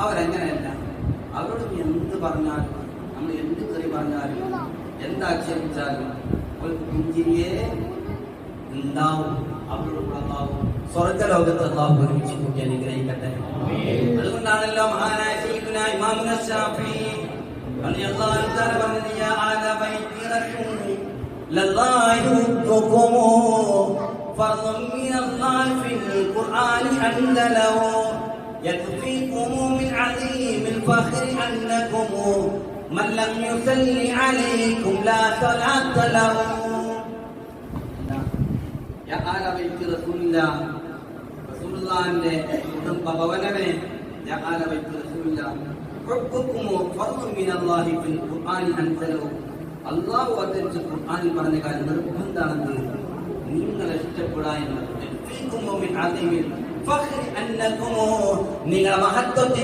അവരങ്ങനെയല്ല. അവരോട് എന്ത് പറഞ്ഞാലും, നമ്മൾ എന്ത് തെറി പറഞ്ഞാലും, എന്താക്ഷേപിച്ചാലും ഒരു പുഞ്ചിരിയെ ഉണ്ടാവും. അവരോട് ഉണ്ടാവും. സ്വർഗ്ഗലോകത്ത് അല്ലാഹു ഒരുമിച്ച് കൂട്ടി അനുഗ്രഹിക്കട്ടെ. അതുകൊണ്ടാണല്ലോ മഹാനായ സയ്യിദുനാ ഇമാമുനാ ശാഫിഈ റളിയല്ലാഹു തആല പറഞ്ഞു, യാ ആല ബൈത്തി റസൂലി ലല്ലാഹി ഹുബ്ബുകും ഫർളും മിനല്ലാഹി ഫിൽ ഖുർആനി അൻദലഹു യക്ഫീകും മിൻ അദീമിൽ ഫഖ്രി അന്നകും മൻ ലം യുസല്ലി അലൈക്കും ലാ സ്വലാത്ത ലഹു. യാ ആല ബൈത്തി റസൂലില്ലാഹ്, റസൂലുള്ളാഹിന്റെ കുടുംബ ഭവനമേ, യാ ആല ബൈത്തി റസൂലില്ലാഹ് ഹുബ്ബുകും ഫർളും മിനല്ലാഹി ഫിൽ ഖുർആനി അൻസലഹു. അല്ലാഹു അവതരിച്ച ഖുർആനിൽ പറഞ്ഞ കാര്യം നിർബന്ധമാണെന്ന് നിങ്ങൾ ഇഷ്ടപ്പെടാ എന്നത്. നിങ്ങളുടെ മഹത്വത്തിൽ